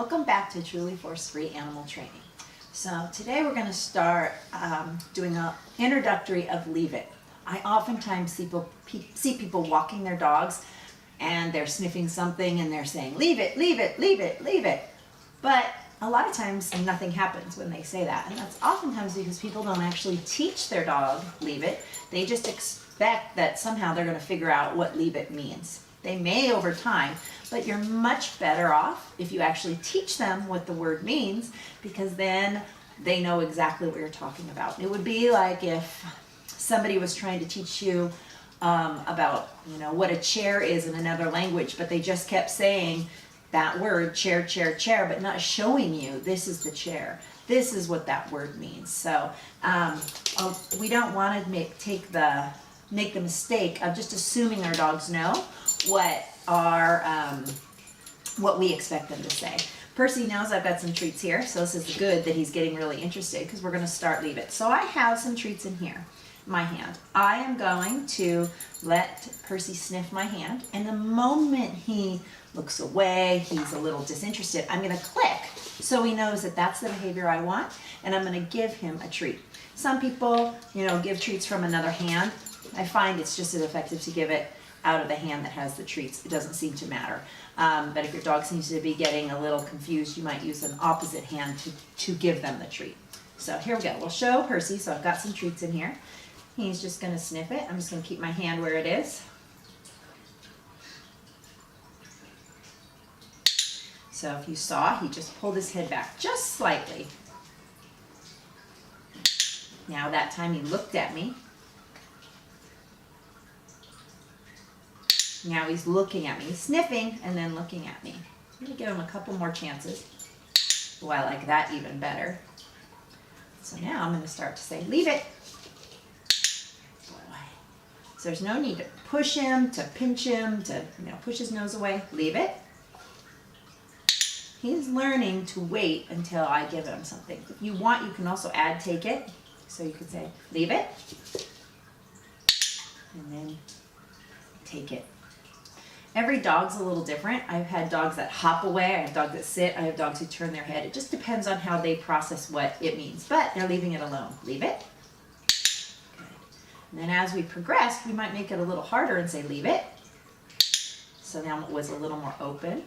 Welcome back to Truly Force-Free Animal Training. So today we're going to start doing an introductory of Leave It. I oftentimes see people walking their dogs and they're sniffing something and they're saying, leave it, leave it, leave it, leave it. But a lot of times nothing happens when they say that. And that's oftentimes because people don't actually teach their dog leave it. They just expect that somehow they're going to figure out what leave it means. They may over time, but you're much better off if you actually teach them what the word means, because then they know exactly what you're talking about. It would be like if somebody was trying to teach you about, what a chair is in another language, but they just kept saying that word, chair, chair, chair, but not showing you this is the chair. This is what that word means. So we don't want to make the mistake of just assuming our dogs know what we expect them to say. Percy knows I've got some treats here, so this is good that he's getting really interested because we're going to start Leave It. So I have some treats in here, my hand. I am going to let Percy sniff my hand, and the moment he looks away, he's a little disinterested, I'm going to click so he knows that that's the behavior I want, and I'm going to give him a treat. Some people, give treats from another hand. I find it's just as effective to give it out of the hand that has the treats. It doesn't seem to matter. But if your dog seems to be getting a little confused, you might use an opposite hand to give them the treat. So here we go. We'll show Percy. So I've got some treats in here. He's just going to sniff it. I'm just going to keep my hand where it is. So if you saw, he just pulled his head back just slightly. Now that time he looked at me. Now he's looking at me. He's sniffing and then looking at me. I'm going to give him a couple more chances. Oh, I like that even better. So now I'm going to start to say, leave it. Boy. So there's no need to push him, to pinch him, to push his nose away. Leave it. He's learning to wait until I give him something. If you want, you can also add take it. So you could say, leave it. And then take it. Every dog's a little different. I've had dogs that hop away. I have dogs that sit. I have dogs who turn their head. It just depends on how they process what it means. But they're leaving it alone. Leave it. Good. And then as we progress, we might make it a little harder and say, leave it. So now it was a little more open.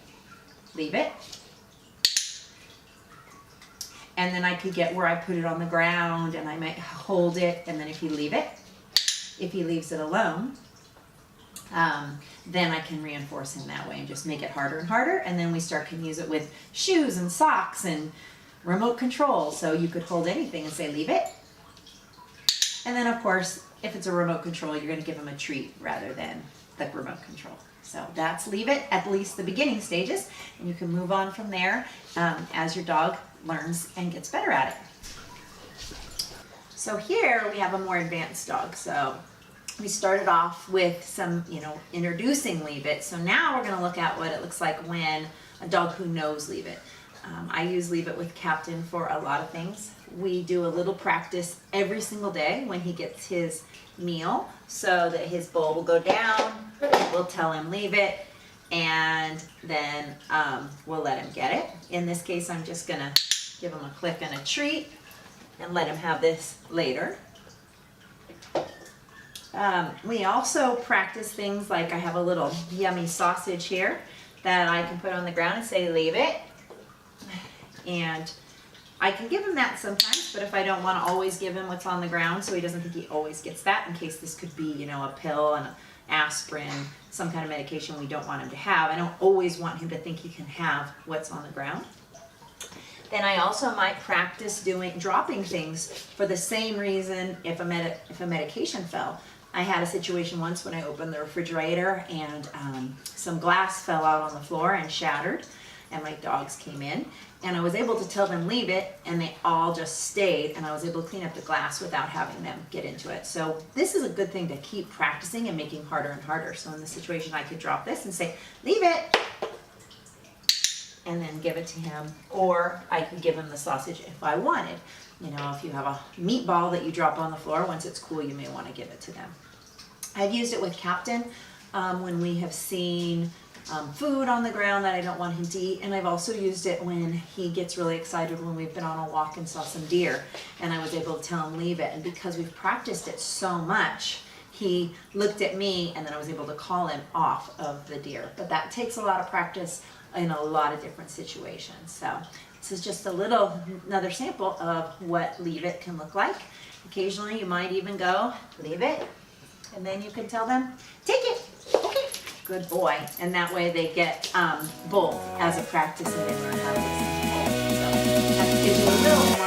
Leave it. And then I could get where I put it on the ground and I might hold it. And then if you leave it, if he leaves it alone, then I can reinforce him that way and just make it harder and harder. And then we can use it with shoes and socks and remote control. So you could hold anything and say, leave it. And then of course, if it's a remote control, you're going to give him a treat rather than the remote control. So that's leave it, at least the beginning stages. And you can move on from there as your dog learns and gets better at it. So here we have a more advanced dog. So we started off with some, introducing Leave It. So now we're going to look at what it looks like when a dog who knows Leave It. I use Leave It with Captain for a lot of things. We do a little practice every single day when he gets his meal so that his bowl will go down. We'll tell him leave it, and then we'll let him get it. In this case, I'm just going to give him a click and a treat and let him have this later. We also practice things like I have a little yummy sausage here that I can put on the ground and say, leave it. And I can give him that sometimes, but if I don't want to always give him what's on the ground so he doesn't think he always gets that, in case this could be, a pill and an aspirin, some kind of medication we don't want him to have. I don't always want him to think he can have what's on the ground. Then I also might practice dropping things for the same reason if a medication fell. I had a situation once when I opened the refrigerator and some glass fell out on the floor and shattered, and my dogs came in, and I was able to tell them leave it, and they all just stayed, and I was able to clean up the glass without having them get into it. So this is a good thing to keep practicing and making harder and harder. So in this situation, I could drop this and say, leave it, and then give it to him, or I could give him the sausage if I wanted. If you have a meatball that you drop on the floor, once it's cool, you may want to give it to them. I've used it with Captain when we have seen food on the ground that I don't want him to eat. And I've also used it when he gets really excited when we've been on a walk and saw some deer, and I was able to tell him leave it. And because we've practiced it so much, he looked at me and then I was able to call him off of the deer. But that takes a lot of practice in a lot of different situations. So this is just another sample of what leave it can look like. Occasionally you might even go, leave it, and then you can tell them, take it, okay, good boy. And that way they get both as a practice and they learn how to listen to both. So that gives you a little more